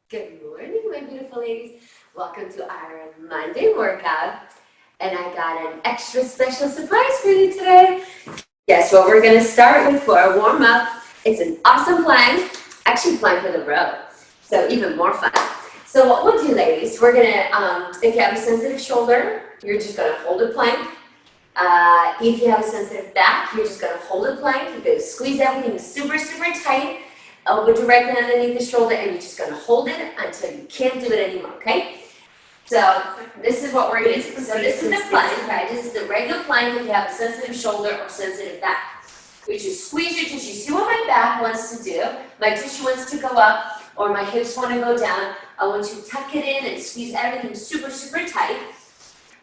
Good morning, my beautiful ladies. Welcome to our Monday workout. And I got an extra special surprise for you today. Guess what we're going to start with for our warm-up? It's an awesome plank, actually plank with a row. So even more fun. So what we'll do, ladies, we're going to, if you have a sensitive shoulder, you're just going to hold a plank. If you have a sensitive back, you're just going to hold a plank. You're going to squeeze everything super, super tight. Elbow directly underneath the shoulder, and you're just going to hold it until you can't do it anymore, okay? So this is what we're going to do. So this is the plank, right? This is the regular plank if you have a sensitive shoulder or sensitive back. You just squeeze your tissue. See what my back wants to do? My tissue wants to go up, or my hips want to go down. I want you to tuck it in and squeeze everything super, super tight,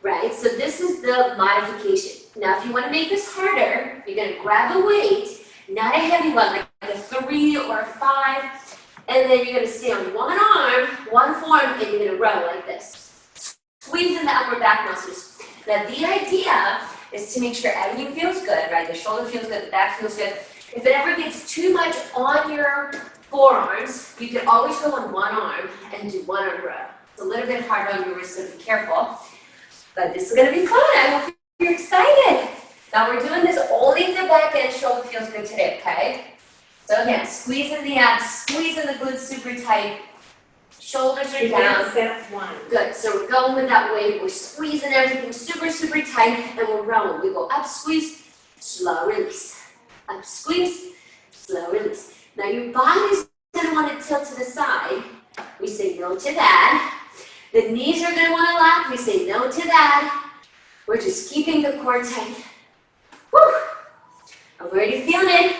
right? So this is the modification. Now, if you want to make this harder, you're going to grab a weight, not a heavy one, like a 3 or a 5, and then you're going to stay on one arm, one forearm, and you're going to row like this. Squeeze in the upper back muscles. Now, the idea is to make sure everything feels good, right? The shoulder feels good, the back feels good. If it ever gets too much on your forearms, you can always go on one arm and do one arm row. It's a little bit hard on your wrists, so be careful. But this is going to be fun. I hope you're excited. Now we're doing this only if the back and shoulder feels good today, okay? So again, squeeze in the abs, squeeze in the glutes super tight. Shoulders are down. Step 1. Good, so we're going with that weight. We're squeezing everything super, super tight, and we're rowing. We go up, squeeze, slow release. Up, squeeze, slow release. Now your body's gonna want to tilt to the side. We say no to that. The knees are gonna want to lock. We say no to that. We're just keeping the core tight. Woo! I'm already feeling it.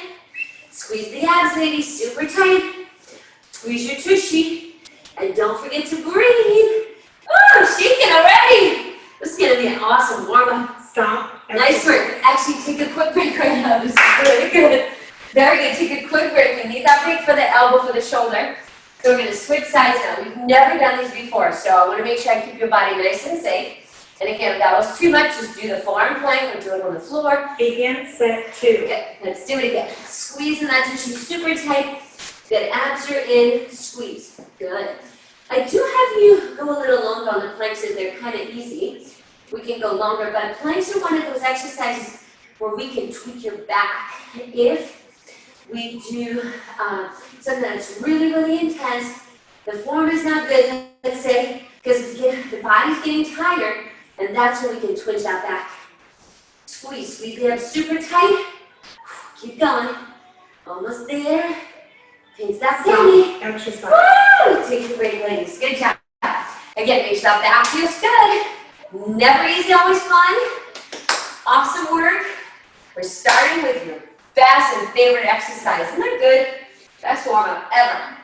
Squeeze the abs, ladies, super tight. Squeeze your tushy. And don't forget to breathe. Oh, shaking already. This is going to be an awesome warm-up. Stop. Nice work. Actually, take a quick break right now. This is really good. Very good. Take a quick break. We need that break for the elbow, for the shoulder. So we're going to switch sides now. We've never done these before, so I want to make sure I keep your body nice and safe. And again, if that was too much, just do the forearm plank or do it on the floor. Begin set 2. Good. Let's do it again. Squeezing that tissue super tight. Good. Abs are in. Squeeze. Good. I do have you go a little longer on the planks if they're kind of easy. We can go longer, but planks are one of those exercises where we can tweak your back. If we do something that's really, really intense, the form is not good, let's say, because the body's getting tired. And that's when we can twitch that back. Squeeze, squeeze the abs super tight. Keep going. Almost there. Pinch that belly. Exercise. Woo! Take a break, ladies. Good job. Again, make sure that back feels good. Never easy, always fun. Awesome work. We're starting with your best and favorite exercise. Isn't that good? Best warm-up ever.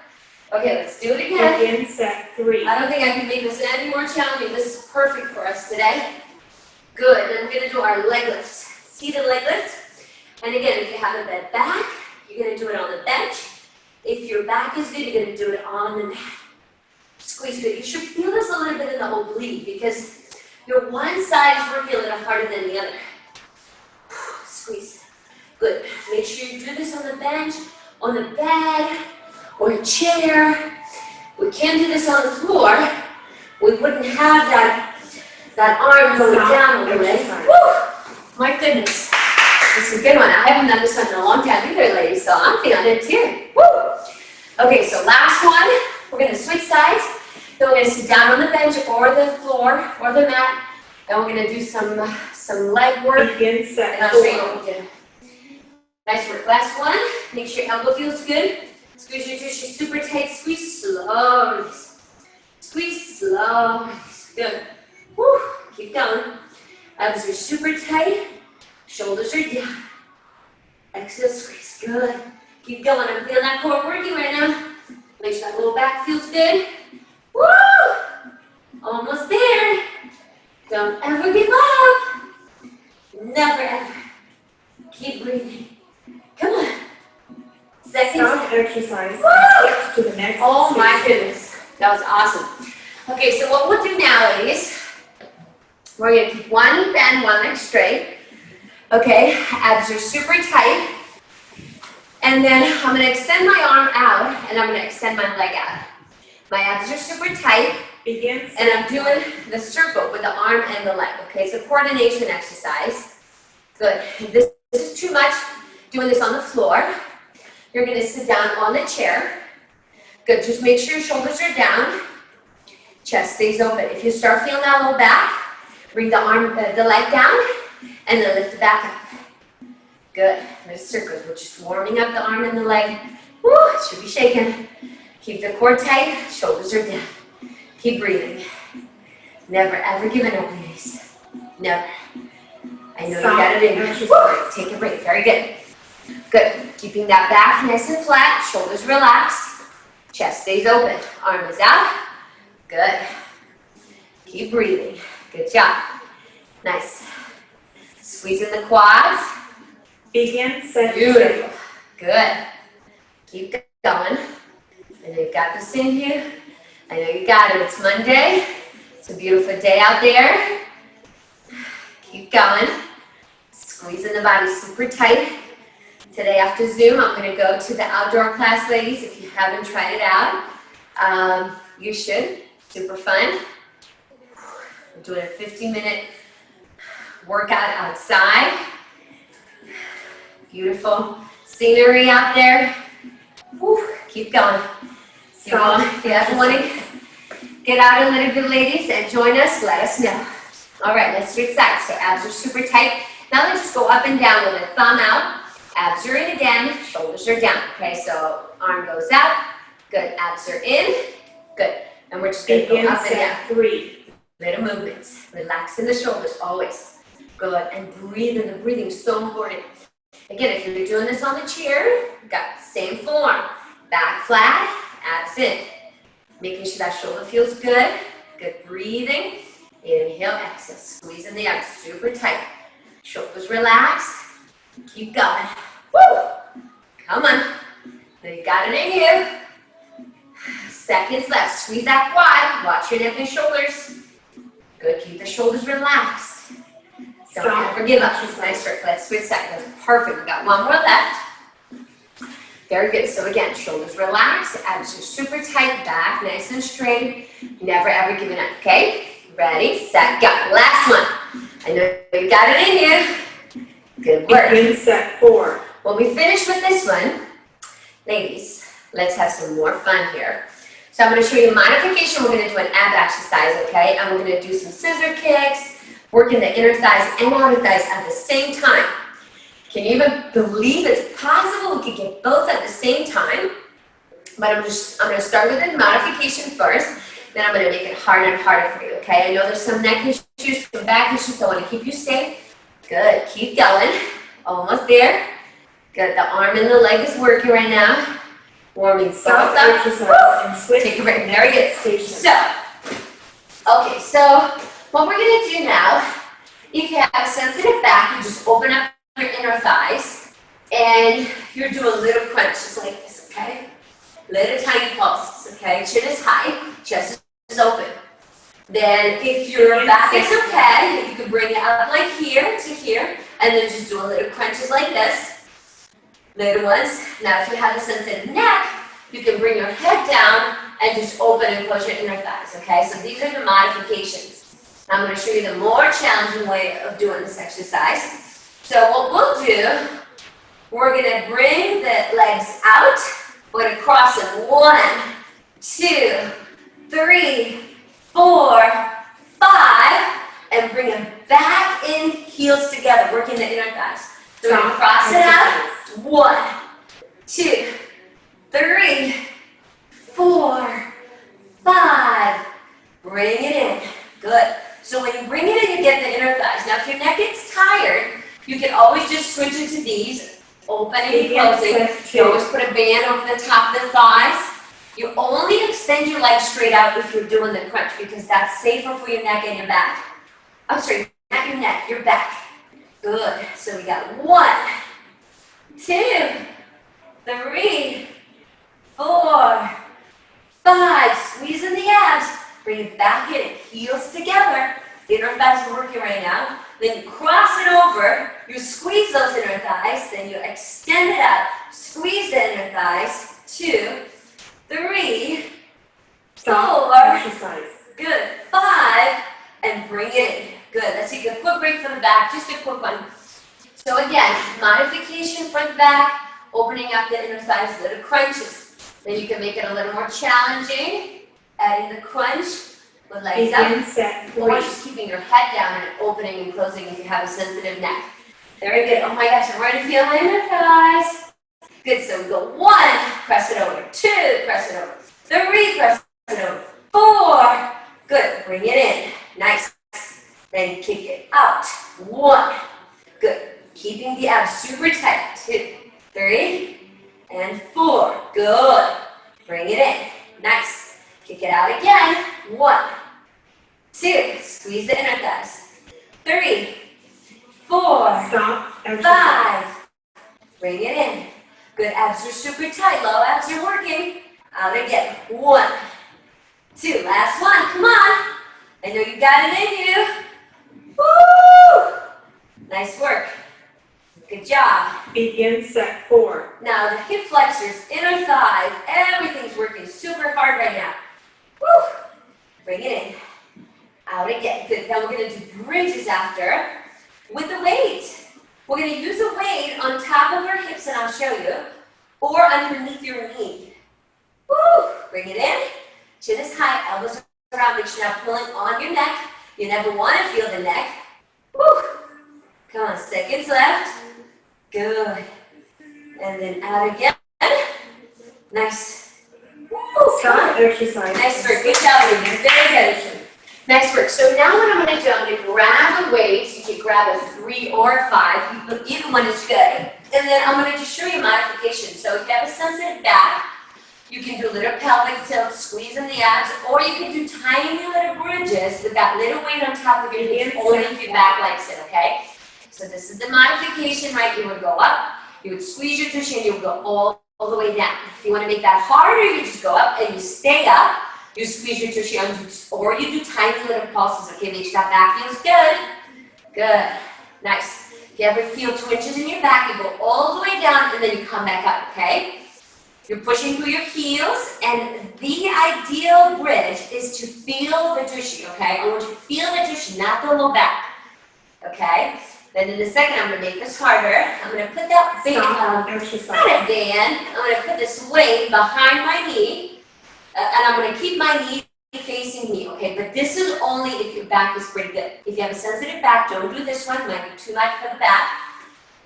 Okay, let's do it again. Begin set 3. I don't think I can make this any more challenging. This is perfect for us today. Good. Then we're going to do our leg lifts. Seated leg lifts. And again, if you have a bed back, you're going to do it on the bench. If your back is good, you're going to do it on the mat. Squeeze good. You should feel this a little bit in the oblique because your one side is working a little harder than the other. Squeeze. Good. Make sure you do this on the bench, on the bed, or a chair. We can't do this on the floor. We wouldn't have that arm going down all the way. Woo! My goodness. This is a good one. I haven't done this one in a long time either, ladies, so I'm feeling it too. Woo! Okay, so last one. We're going to switch sides. Then we're going to sit down on the bench or the floor or the mat. And we're going to do some leg work. Begin And set I'll show you 4. what we do. Nice work. Last one. Make sure your elbow feels good. Squeeze your tissue super tight. Squeeze slow release. Squeeze slow release. Good. Woo. Keep going. Abs are super tight. Shoulders are down. Exhale, squeeze. Good. Keep going. I'm feeling that core working right now. Make sure that lower back feels good. Woo! Almost there. Don't ever give up. Never ever. Keep breathing. Come on. Second. Stop exercise. Woo! Switch to the next. Oh my goodness. That was awesome. Okay, so what we'll do now, ladies, we're going to keep one bend, one leg straight. Okay, abs are super tight. And then I'm going to extend my arm out, and I'm going to extend my leg out. My abs are super tight, Begin and I'm set doing the circle with the arm and the leg, okay? It's a coordination exercise. Good. If this is too much, doing this on the floor. You're gonna sit down on the chair. Good, just make sure your shoulders are down. Chest stays open. If you start feeling that low back, bring the leg down, and then lift the back up. Good. There's circles. We're just warming up the arm and the leg. Woo, it should be shaking. Keep the core tight, shoulders are down. Keep breathing. Never ever give it up, ladies. Never. I know you got it in you. Woo, take a break. Very good. Good. Keeping that back nice and flat, shoulders relaxed, chest stays open, arm is out. Good. Keep breathing. Good job. Nice. Squeeze in the quads. Begin set Beautiful. Good. Keep going. I know you got this in you. I know you got it. It's Monday. It's a beautiful day out there. Keep going. Squeezing the body super tight. Today after Zoom, I'm going to go to the outdoor class, ladies. If you haven't tried it out, you should. Super fun. We're doing a 15-minute workout outside. Beautiful scenery out there. Woo, keep going. If you ever want to get out a little bit, ladies, and join us, let us know. All right, let's switch sides. So abs are super tight. Now let's just go up and down with a thumb out. Abs are in again, shoulders are down. Okay, so arm goes out. Good, abs are in. Good. And we're just going to go up and down. 3. Little movements. Relax in the shoulders, always. Good. And breathe in. The breathing is so important. Again, if you're doing this on the chair, got the same form. Back flat, abs in. Making sure that shoulder feels good. Good breathing. Inhale, exhale. Squeeze in the abs super tight. Shoulders relaxed. Keep going. Woo! Come on. Now you got it in you. Seconds left. Squeeze that quad. Watch your neck and shoulders. Good. Keep the shoulders relaxed. Don't ever give up. Nice work. Let's switch sides. That's perfect. We got one more left. Very good. So again, shoulders relaxed. Abs are super tight. Back nice and straight. Never ever give it up. Okay? Ready, set, go. Last one. I know you got it in you. Good work. Begin set 4. When we finish with this one, ladies, let's have some more fun here. So I'm going to show you a modification. We're going to do an ab exercise, okay? And we're going to do some scissor kicks, working the inner thighs and outer thighs at the same time. Can you even believe it's possible we could get both at the same time? But I'm going to start with the modification first. Then I'm going to make it harder and harder for you, okay? I know there's some neck issues, some back issues, so I want to keep you safe. Good, keep going. Almost there. Good, the arm and the leg is working right now. Warming both up. And switch. Take a break, very good. So, okay, so what we're going to do now, if you have a sensitive back, you just open up your inner thighs, and you're doing little crunches like this, okay? Little tiny pulses, okay? Chin is high, chest is open. Then if your back is okay, you can bring it up like here to here, and then just do a little crunches like this. Little ones. Now if you have a sensitive neck, you can bring your head down and just open and close your inner thighs, okay? So these are the modifications. I'm going to show you the more challenging way of doing this exercise. So what we'll do, we're going to bring the legs out. We're going to cross them. 1, 2, 3, 4, 5, and bring them back in, heels together, working the inner thighs. So we're going to cross it out. 1, 2, 3, 4, 5. Bring it in. Good. So when you bring it in, you get the inner thighs. Now if your neck gets tired, you can always just switch it to these. Opening and closing. You always put a band over the top of the thighs. You only extend your legs straight out if you're doing the crunch because that's safer for your neck and your back. I'm sorry, not your neck, your back. Good. So we got 1, 2, 3, 4, 5. Squeeze in the abs. Bring it back in. Heels together. The inner thighs are working right now. Then you cross it over. You squeeze those inner thighs. Then you extend it out. Squeeze the inner thighs. 2, 3, Stop. Four. Exercise. Good. 5. And bring it in. Good. Let's take a quick break from the back. Just a quick one. So again, modification for the back, opening up the inner thighs, little crunches. Then you can make it a little more challenging. Adding the crunch with legs up. Begin set Or 3. just keeping your head down and opening and closing if you have a sensitive neck. Very good. Oh my gosh, I'm already feeling my inner thighs. Good. So we go 1, press it over. 2, press it over. 3, press it over. 4. Good. Bring it in. Nice. Then kick it out. 1. Good. Keeping the abs super tight. 2, 3, and 4. Good. Bring it in. Nice. Kick it out again. 1, 2. Squeeze the inner thighs. 3, 4, Stop. Exercise. 5. Bring it in. Good. Abs are super tight. Low abs are working. Out again. 1, 2. Last one. Come on. I know you got it in you. Woo! Nice work. Good job. Begin set 4. Now the hip flexors, inner thighs, everything's working super hard right now. Woo! Bring it in. Out again. Good. Now we're going to do bridges after with the weight. We're going to use a weight on top of our hips, and I'll show you, or underneath your knee. Woo! Bring it in. Chin is high, elbows around. Make sure you're not pulling on your neck. You never want to feel the neck. Woo! Come on, seconds left. Good. And then out again. Nice. Woo! Stop. Exercise. Nice work. Good job, Evie. Very good. Nice work. So now what I'm going to do, I'm going to grab a weight. You can grab a 3 or a 5. Either one is good. And then I'm going to just show you modifications. So if you have a sensitive back, you can do little pelvic tilt, squeeze in the abs, or you can do tiny little bridges with that little weight on top of your hips, only if your back likes it, okay? So this is the modification, right? You would go up, you would squeeze your tushy, and you would go all the way down. If you want to make that harder, you just go up and you stay up. You squeeze your tushy, or you do tiny little pulses, okay? Make sure that back feels good. Good. Nice. If you ever feel twinges in your back, you go all the way down, and then you come back up, okay? You're pushing through your heels, and the ideal bridge is to feel the tushy, okay? I want you to feel the tushy, not the low back, okay? Then in a second, I'm going to make this harder. I'm going to put that band, Stop. not Exercise. a band, I'm going to put this weight behind my knee, and I'm going to keep my knee facing me, okay? But this is only if your back is pretty good. If you have a sensitive back, don't do this one. It might be too much for the back.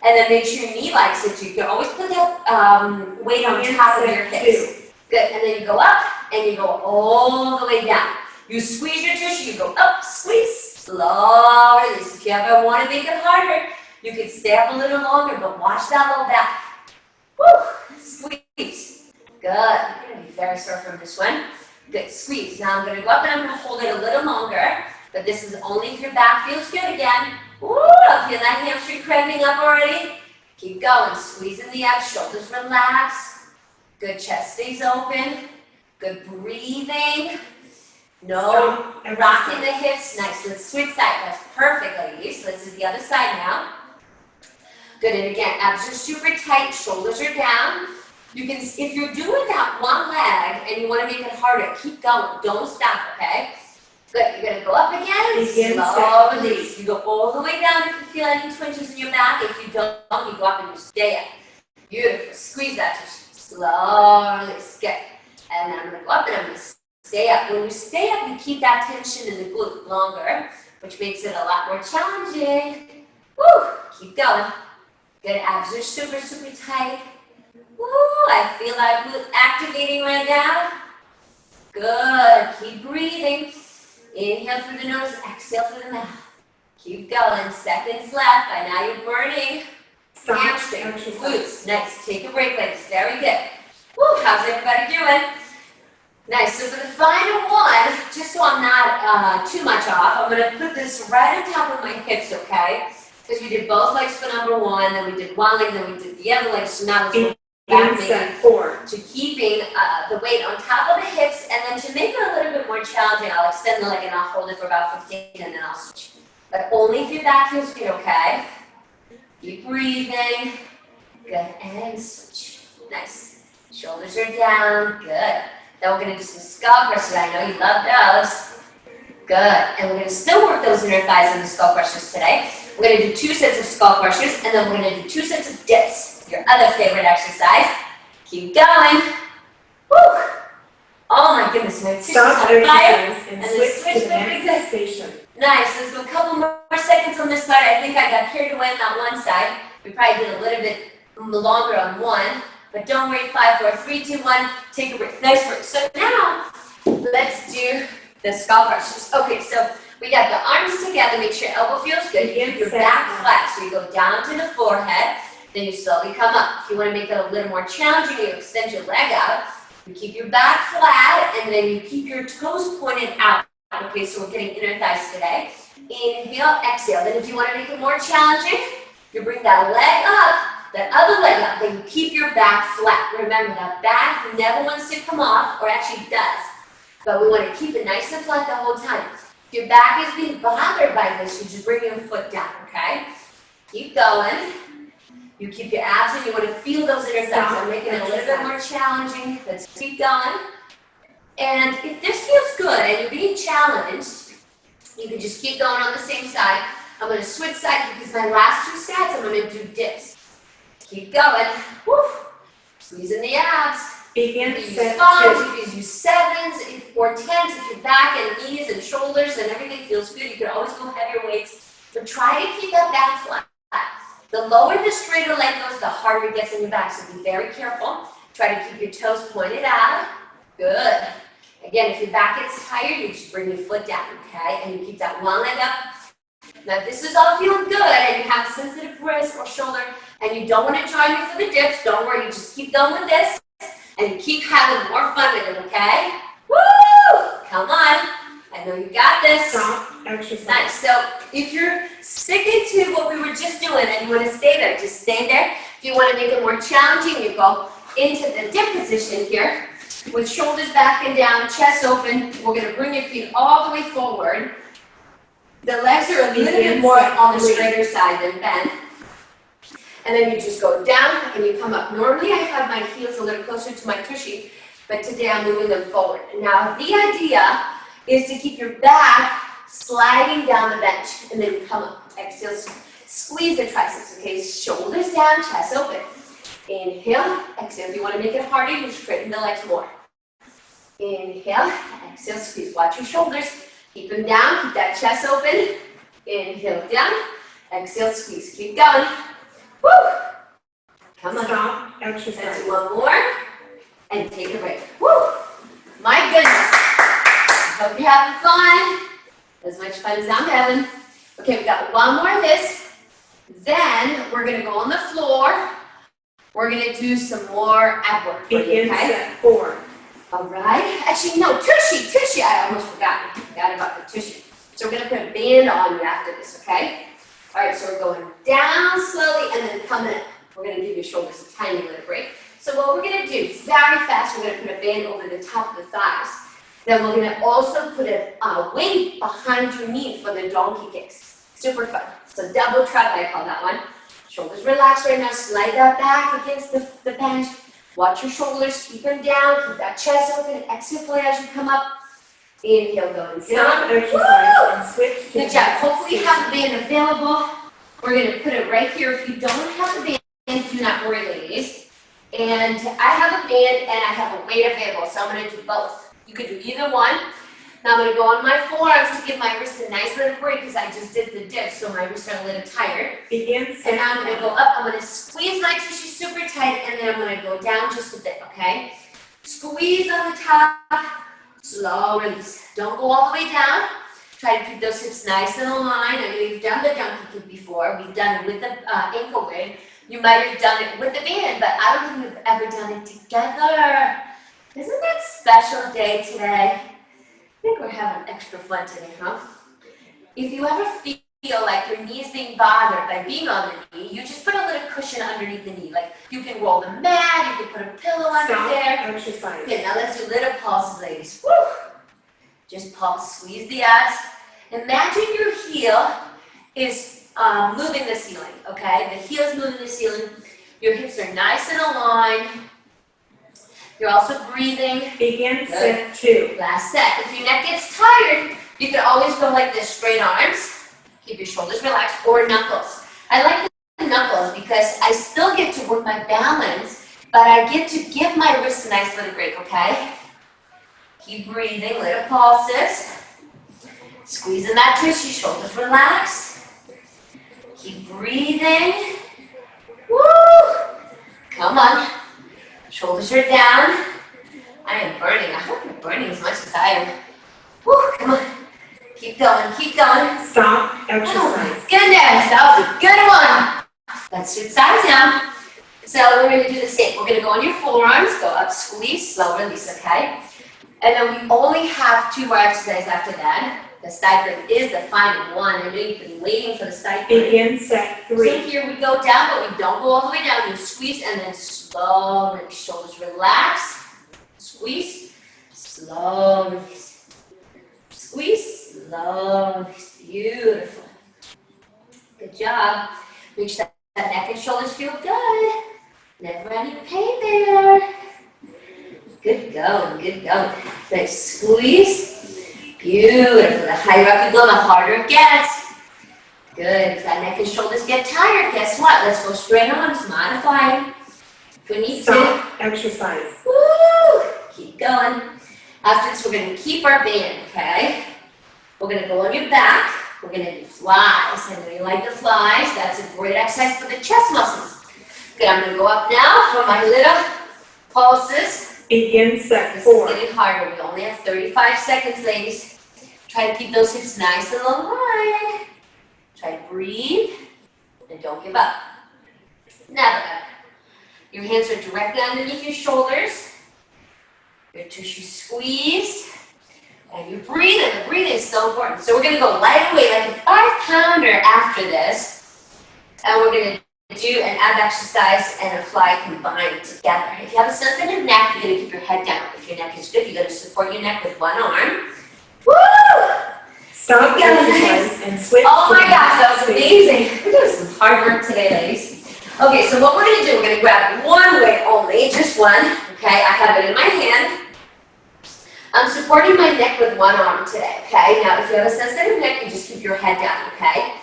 And then make sure your knee likes it too. You can always put that weight on top of your hips. Good. And then you go up and you go all the way down. You squeeze your tissue, you go up, squeeze, slow release. If you ever want to make it harder, you can stay up a little longer, but watch that low back. Woo! Squeeze. Good. You're going to be very sore from this one. Good. Squeeze. Now I'm going to go up and I'm going to hold it a little longer, but this is only if your back feels good again. Woo! Feel that hamstring cramping up already? Keep going. Squeeze in the abs, shoulders relax. Good, chest stays open. Good breathing. No rocking the hips. Nice. Let's switch sides. That's perfect, ladies. Let's do the other side now. Good. And again, abs are super tight. Shoulders are down. You can, if you're doing that one leg and you want to make it harder, keep going. Don't stop, okay? Good. You're going to go up again. Slow release. You go all the way down if you feel any twinges in your back. If you don't, you go up and you stay up. Beautiful. Squeeze that tissue. Slow release. Good. And then I'm going to go up and I'm going to stay up. When you stay up, you keep that tension in the glute longer, which makes it a lot more challenging. Woo! Keep going. Good. Abs are super, super tight. Woo! I feel that glute activating right now. Good. Keep breathing. Inhale through the nose, exhale through the mouth. Keep going. Seconds left. By now you're burning. Hamstring, glutes. Nice. Take a break, ladies. Very good. Woo! How's everybody doing? Nice. So for the final one, just so I'm not too much off, I'm going to put this right on top of my hips, okay? Because we did both legs for number 1, then we did one leg, then we did the other leg. So now let's go back to keeping the weight on top of the hips, and then to make it a little bit more challenging, I'll extend the leg and I'll hold it for about 15, and then I'll switch. But only if your back feels good, okay? Keep breathing. Good. And switch. Nice. Shoulders are down. Good. Then we're gonna do some skull crushes. I know you love those. Good. And we're gonna still work those inner thighs and the skull crushers today. We're gonna do 2 sets of skull crushers, and then we're gonna do 2 sets of dips. Your other favorite exercise. Keep going. Woo! Oh my goodness, my tissues Stop on fire. exercise and then switch to the back. next station. Nice. Let's do a couple more seconds on this side. I think I got carried away on that one side. We probably did a little bit longer on one, but don't worry. 5, 4, 3, 2, 1. Take a break. Nice work. So now let's do the skull crushes. Okay, so we got the arms together. Make sure your elbow feels good. You keep your back flat, so you go down to the forehead. Then you slowly come up. If you want to make it a little more challenging, you extend your leg out. You keep your back flat, and then you keep your toes pointed out. Okay, so we're getting inner thighs today. Inhale, exhale. Then if you want to make it more challenging, you bring that leg up, that other leg up, then you keep your back flat. Remember, that back never wants to come off, or actually does. But we want to keep it nice and flat the whole time. If your back is being bothered by this, you just bring your foot down, okay? Keep going. You keep your abs and you want to feel those inner thighs. I'm making it a little bit more challenging. Let's keep going. And if this feels good and you're being challenged, you can just keep going on the same side. I'm going to switch sides because my last 2 sets, I'm going to do dips. Keep going. Woo. Squeezing the abs. Begin You can use set 5s, 2. you can use 7s or 10s if your back and knees and shoulders and everything feels good. You can always go heavier weights, but try to keep that back flat. The lower the straighter leg goes, the harder it gets in your back, so be very careful. Try to keep your toes pointed out. Good. Again, if your back gets tired, you just bring your foot down, okay? And you keep that one leg up. Now, if this is all feeling good and you have a sensitive wrist or shoulder and you don't want to join me for the dips, don't worry, you just keep going with this and you keep having more fun with it, okay? Woo! Come on. I know you got this. Stop exercise. Nice. So if you're sticking to what we were just doing and you want to stay there, just stay there. If you want to make it more challenging, you go into the dip position here with shoulders back and down, chest open. We're going to bring your feet all the way forward. The legs are a little bit more on the straighter side than bent. And then you just go down and you come up. Normally I have my heels a little closer to my tushy, but today I'm moving them forward. Now the idea is to keep your back sliding down the bench and then come up. Exhale, squeeze the triceps, okay? Shoulders down, chest open. Inhale, exhale. If you want to make it harder, you straighten the legs more. Inhale, exhale, squeeze. Watch your shoulders. Keep them down, keep that chest open. Inhale, down. Exhale, squeeze. Keep going. Woo! Come on. Stop Let's exercise. do one more and take a break. Woo! My goodness. Hope you're having fun. As much fun as I'm having. Okay, we got one more of this. Then we're going to go on the floor. We're going to do some more ab work for you, Begin okay? set 4. All right. Actually, no, tushy. I almost forgot about the tushy. So we're going to put a band on you after this, okay? All right, so we're going down slowly and then coming up. We're going to give your shoulders a tiny little break. So what we're going to do, very fast, we're going to put a band over the top of the thighs. Then we're going to also put a weight behind your knee for the donkey kicks. Super fun. So double trap, I call that one. Shoulders relaxed right now. Slide that back against the bench. Watch your shoulders. Keep them down. Keep that chest open. Exhale fully as you come up. Inhale, going Stop down. exercise Woo! and switch to Good the job. next Hopefully you station. have the band available. We're going to put it right here. If you don't have the band, do not worry, ladies. And I have a band and I have a weight available, so I'm going to do both. You could do either one. Now I'm going to go on my forearms to give my wrist a nice little break because I just did the dip, so my wrists are a little tired. Begin set And now I'm going to go up. I'm going to squeeze my tissue super tight, and then I'm going to go down just a bit, okay? Squeeze on the top, slow release. Don't go all the way down. Try to keep those hips nice and aligned. I know you've done the donkey kick before. We've done it with the ankle weight. You might have done it with the band, but I don't think we've ever done it together. Isn't that a special day today? I think we're having extra fun today, huh? If you ever feel like your knee's being bothered by being on the knee, you just put a little cushion underneath the knee. Like you can roll the mat, you can put a pillow under Stop there. exercise. Okay, now let's do little pulses, ladies. Woo! Just pulse, squeeze the abs. Imagine your heel is moving the ceiling, okay? The heel is moving the ceiling. Your hips are nice and aligned. You're also breathing. Begin set 2. Last set. If your neck gets tired, you can always go like this, straight arms. Keep your shoulders relaxed, or knuckles. I like the knuckles because I still get to work my balance, but I get to give my wrists a nice little break, okay? Keep breathing, little pulses. Squeezing that tissue, shoulders relaxed. Keep breathing. Woo! Come on. Shoulders are down. I am burning. I hope you're burning as much as I am. Woo, come on. Keep going, keep going. Stop Oh exercise. my goodness, that was a good one. Let's switch sides now. So we're going to do the same. We're going to go on your forearms, go up, squeeze, slow release, okay? And then we only have 2 more exercises after that. The side plank is the final one. I know you've been waiting for the side plank. Begin set So 3. here we go down, but we don't go all the way down. You squeeze and then slow release. Shoulders relax. Squeeze, slow release. Squeeze, slow release. Beautiful. Good job. Make sure that neck and shoulders feel good. Never any pain there. Good going, good going. Nice squeeze. Beautiful. The higher up you go, the harder it gets. Good. If that neck and shoulders get tired, guess what? Let's go straight arms, modify. If we need to. Stop exercise. Woo! Keep going. After this, we're going to keep our band, okay? We're going to go on your back. We're going to do flies. I know you like the flies. That's a great exercise for the chest muscles. Good, I'm going to go up now for my little pulses. Begin set This 4. is getting harder. We only have 35 seconds, ladies. Try to keep those hips nice and long wide. Try to breathe. And don't give up. Never. Your hands are directly underneath your shoulders. Your tissue squeezed. And you're breathing. The breathing is so important. So we're going to go light weight, like a 5-pounder after this. And we're going to do an ab exercise and a fly combined together. If you have a sensitive neck, you're going to keep your head down. If your neck is good, you're going to support your neck with one arm. Woo! Stop exercise and switch. Oh my to gosh, that was the amazing. We're doing some hard work today, ladies. Okay, so what we're going to do, we're going to grab one weight only, just one. Okay, I have it in my hand. I'm supporting my neck with one arm today, okay? Now, if you have a sensitive neck, you just keep your head down, okay?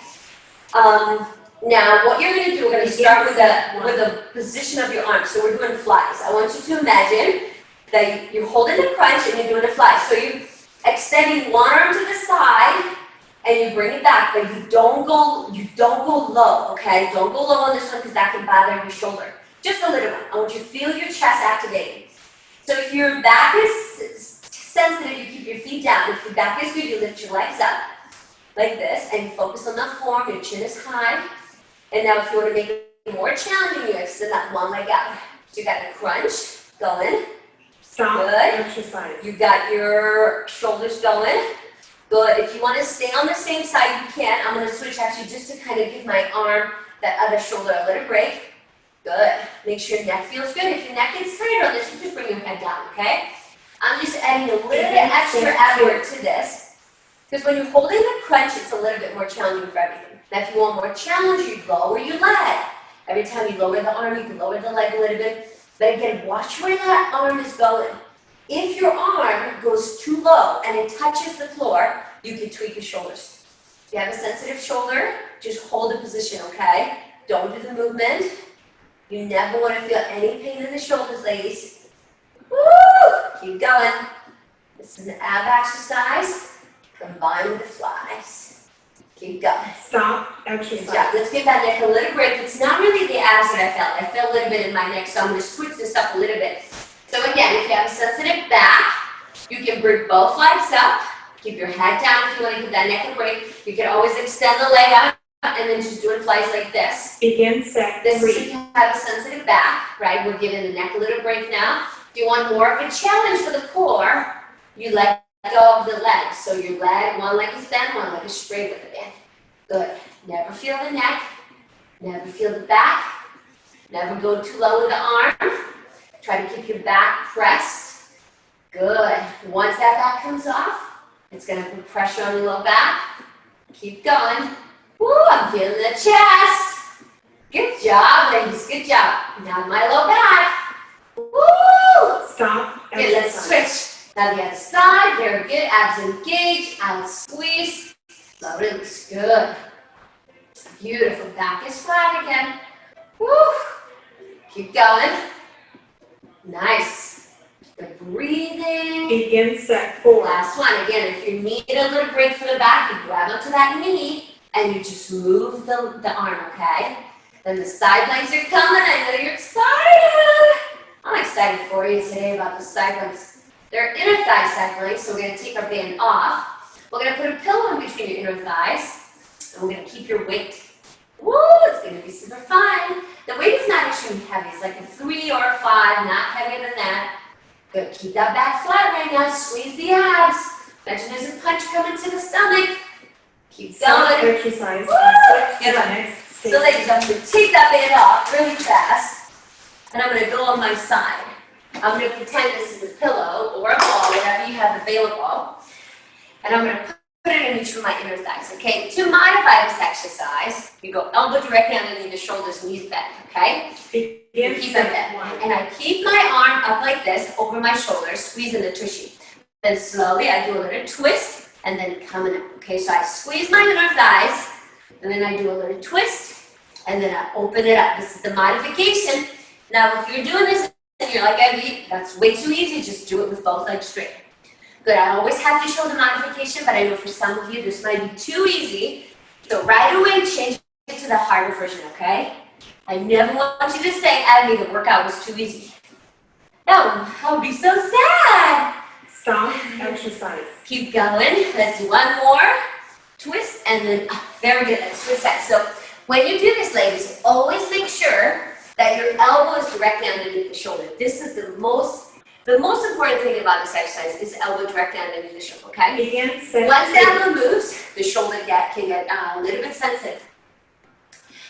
Now, what you're going to do, we're going to start with the position of your arms. So we're doing flies. I want you to imagine that you're holding a crunch and you're doing a fly. So you're extending one arm to the side and you bring it back, but you don't go low, okay? Don't go low on this one because that can bother your shoulder. Just a little one. I want you to feel your chest activating. So if your back is sensitive, you keep your feet down. If your back is good, you lift your legs up like this and focus on the form. Your chin is high. And now if you want to make it more challenging, you extend that one leg out. So you got the crunch going. Stop Good. exercise. You got your shoulders going. Good. If you want to stay on the same side, you can. I'm going to switch actually just to kind of give my arm, that other shoulder a little break. Good. Make sure your neck feels good. If your neck gets tired on this, you just bring your head down, okay? I'm just adding a little bit extra ab work to this. Because when you're holding the crunch, it's a little bit more challenging for everything. Now, if you want more challenge, you lower your leg. Every time you lower the arm, you can lower the leg a little bit. But again, watch where that arm is going. If your arm goes too low and it touches the floor, you can tweak your shoulders. If you have a sensitive shoulder, just hold the position, okay? Don't do the movement. You never want to feel any pain in the shoulders, ladies. Woo! Keep going. This is an ab exercise combined with the flies. Keep going. Stop Good exercise. job. Let's give that neck a little break. It's not really the abs that I felt. I felt a little bit in my neck, so I'm going to switch this up a little bit. So again, if you have a sensitive back, you can bring both legs up. Keep your head down if you want to give that neck a break. You can always extend the leg out and then just doing flies like this. Begin set This is 3. if you have a sensitive back, right? We're giving the neck a little break now. If you want more of a challenge for the core, you let go of the legs. So your leg, one leg is bent, one leg is straight with the bend. Good. Never feel the neck. Never feel the back. Never go too low with the arm. Try to keep your back pressed. Good. Once that back comes off, it's going to put pressure on your low back. Keep going. Woo, I'm feeling the chest. Good job, ladies. Good job. Now my low back. Woo! Stop. Okay, let's switch. Now the other side, very good. Abs engaged, out squeeze. Slow release, good. Beautiful, back is flat again. Woo. Keep going. Nice. Good breathing. Begin set 4. Last one. Again, if you need a little break for the back, you grab onto that knee and you just move the arm, okay? Then the side legs are coming. I know you're excited. I'm excited for you today about the side legs. They're inner thigh side legs, so we're going to take our band off. We're going to put a pillow in between your inner thighs, and we're going to keep your weight. Woo, it's going to be super fun. The weight is not extremely heavy. It's like a 3 or a 5, not heavier than that. Good, keep that back flat right now. Squeeze the abs. Imagine there's a punch coming to the stomach. Keep Stop going. exercise. Woo! And switch to Good the one. next So ladies, I'm going to take that band off really fast, and I'm going to go on my side. I'm going to pretend this is a pillow or a ball, whatever you have available, and I'm going to put it in each of my inner thighs, okay? To modify this exercise, you go elbow directly underneath the shoulders, knees bent, okay? Begin Keep it set bent. 1. And I keep my arm up like this over my shoulders, squeezing the tushy. Then slowly I do a little twist, and then coming up, okay? So I squeeze my inner thighs, and then I do a little twist, and then I open it up. This is the modification. Now, if you're doing this and you're like, Evie, that's way too easy, just do it with both legs straight. Good, I always have to show the modification, but I know for some of you, this might be too easy. So right away, change it to the harder version, okay? I never want you to say, Evie, the workout was too easy. No, I'll be so sad. Stop exercise. Keep going. Let's do one more. Twist, and then up. Very good. Let's switch sides. So when you do this, ladies, always make sure that your elbow is directly underneath the shoulder. This is the most important thing about this exercise is elbow directly underneath the shoulder, okay? Begin set Once 2. the elbow moves, the shoulder can get a little bit sensitive.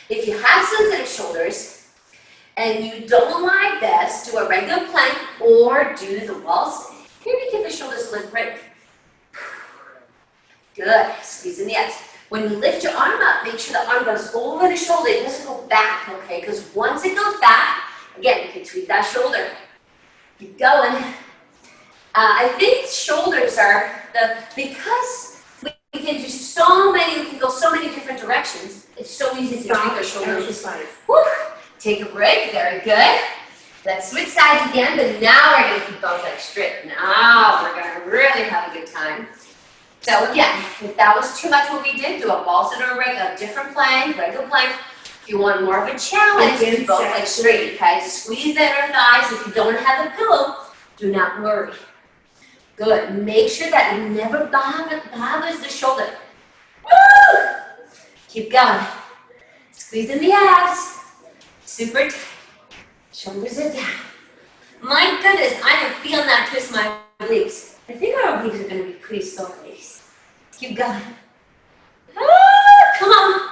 If you have sensitive shoulders and you don't like this, do a regular plank or do the wall sit. Maybe give the shoulders a little break. Good. Squeezing the abs. When you lift your arm up, make sure the arm goes over the shoulder. It doesn't go back, okay? Because once it goes back, again, you can tweak that shoulder. Keep going. I think shoulders are because we can do so many, we can go so many different directions. It's so easy to tweak Stop our shoulders. exercise. Whew. Take a break. Very good. Let's switch sides again, but now we're going to keep both legs straight. Now we're going to really have a good time. So again, if that was too much what we did, do a ball sit or a different plank, regular plank. If you want more of a challenge, do both legs straight, okay? Squeeze the inner thighs. If you don't have a pillow, do not worry. Good. Make sure that it never bothers the shoulder. Woo! Keep going. Squeezing the abs. Super tight. Shoulders are down. My goodness, I am feeling that twist my obliques. I think our obliques are going to be pretty sore, ladies. Keep going. Ah, come on.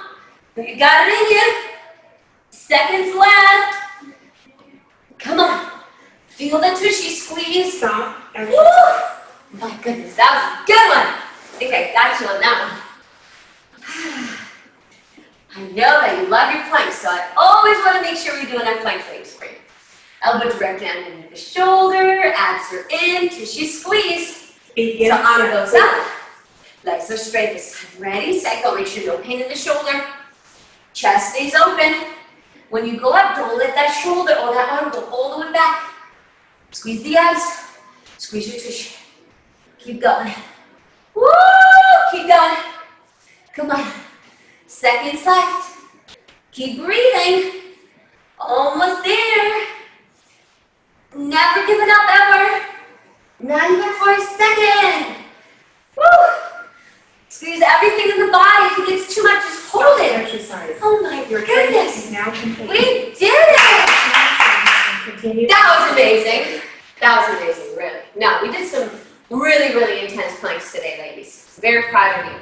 You got it in you. Seconds left. Come on. Feel the tushy squeeze. Stop Woo! exercise. My goodness, that was a good one. I think I got you on that one. I know that you love your planks, so I always want to make sure we do enough plank legs for you. Elbow directly underneath the shoulder, abs are in, tushy squeeze. Begin So arm set goes 4. up, legs are straight this time. Ready, set, go. Make sure no pain in the shoulder. Chest stays open. When you go up, don't let that shoulder or that arm go all the way back. Squeeze the abs, squeeze your tushy. Keep going. Woo! Keep going. Come on. Seconds left. Keep breathing. Almost there. Never giving up ever. Not even for a second. Woo! Squeeze everything in the body. If it gets too much, just hold it. Exercise. Oh my Your training goodness. is now complete. We did it. Continue. That was amazing. That was amazing, really. No, we did some really, really intense planks today, ladies. Very proud of you.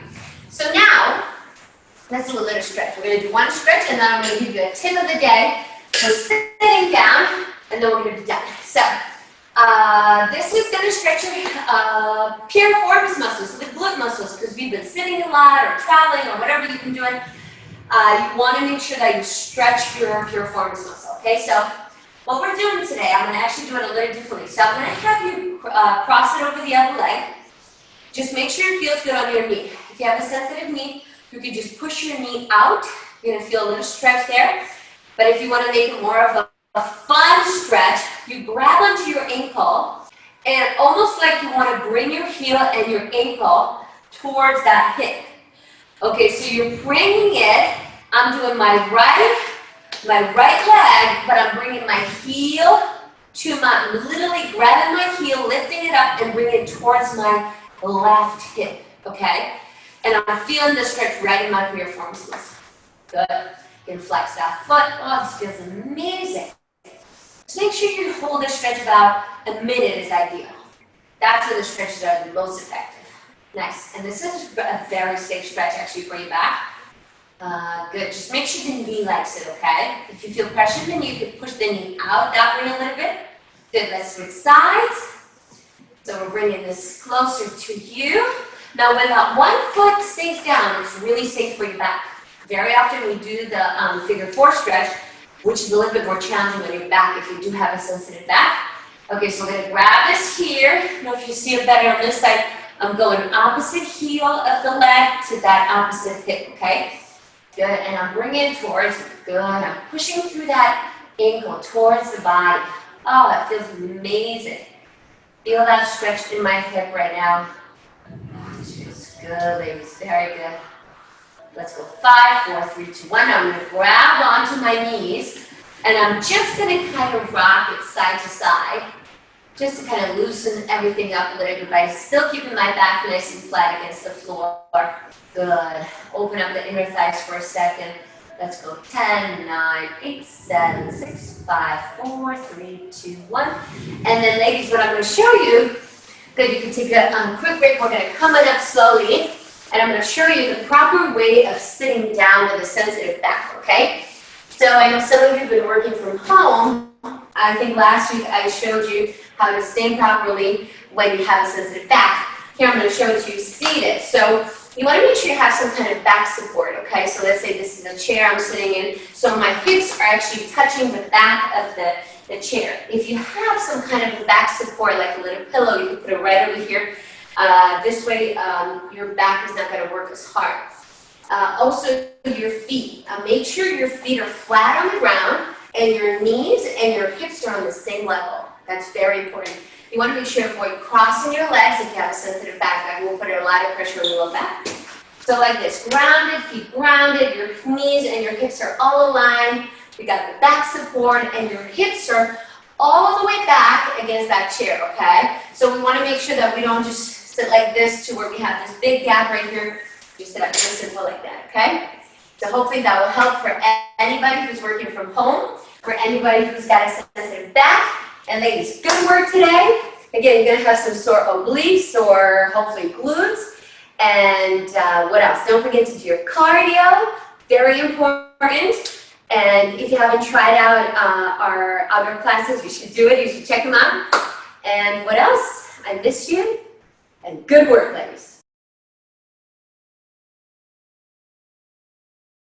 So now, let's do a little stretch. We're going to do one stretch, and then I'm going to give you a tip of the day. We're sitting down, and then we're going to be done. So, this is going to stretch your piriformis muscles, the glute muscles, because we've been sitting a lot or traveling or whatever you've been doing. You want to make sure that you stretch your piriformis muscle. Okay, so What we're doing today, I'm going to actually do it a little differently. So I'm going to have you cross it over the other leg. Just make sure it feels good on your knee. If you have a sensitive knee, you can just push your knee out. You're going to feel a little stretch there. But if you want to make it more of a fun stretch, you grab onto your ankle and almost like you want to bring your heel and your ankle towards that hip. Okay, so you're bringing it. I'm doing my right leg, but I'm bringing my heel to I'm literally grabbing my heel, lifting it up, and bringing it towards my left hip, okay? And I'm feeling the stretch right in my piriform muscles. Good. You can flex that foot. Oh, this feels amazing. Just make sure you hold this stretch about a minute is ideal. That's when the stretches are the most effective. Nice. And this is a very safe stretch actually for your back. Good. Just make sure the knee likes it, okay? If you feel pressure, then you can push the knee out that way a little bit. Good. Let's switch sides. So we're bringing this closer to you. Now when that one foot stays down, it's really safe for your back. Very often we do the figure 4 stretch, which is a little bit more challenging on your back if you do have a sensitive back. Okay, so we're going to grab this here. I don't know if you see it better on this side. I'm going opposite heel of the leg to that opposite hip, okay? Good, and I'm bringing it towards, good. I'm pushing through that ankle towards the body. Oh, that feels amazing. Feel that stretch in my hip right now. Oh, this feels good, ladies, very good. Let's go 5, 4, 3, 2, 1. Now I'm going to grab onto my knees, and I'm just going to kind of rock it side to side, just to kind of loosen everything up a little bit by still keeping my back nice and flat against the floor. Good. Open up the inner thighs for a second. Let's go 10, 9, 8, 7, 6, 5, 4, 3, 2, 1. And then ladies, what I'm going to show you, good, you can take a quick break. We're going to come it up slowly. And I'm going to show you the proper way of sitting down with a sensitive back, okay? So I know some of you have been working from home. I think last week I showed you how to stand properly when you have a sensitive back. Here I'm going to show it to you seated. So you want to make sure you have some kind of back support, okay? So let's say this is a chair I'm sitting in. So my hips are actually touching the back of the chair. If you have some kind of back support, like a little pillow, you can put it right over here. This way, your back is not going to work as hard. Also, your feet. Make sure your feet are flat on the ground and your knees and your hips are on the same level. That's very important. You want to make sure to avoid crossing your legs if you have a sensitive back. That will put a lot of pressure on your low back. So like this, grounded, feet grounded, your knees and your hips are all aligned. We got the back support and your hips are all the way back against that chair, okay? So we want to make sure that we don't just sit like this to where we have this big gap right here. Just sit up real simple like that, okay? So hopefully that will help for anybody who's working from home, for anybody who's got a sensitive back. And ladies, good work today. Again, you're going to have some sore obliques or hopefully glutes. And what else? Don't forget to do your cardio. Very important. And if you haven't tried out our outdoor classes, you should do it. You should check them out. And what else? I miss you. And good work, ladies.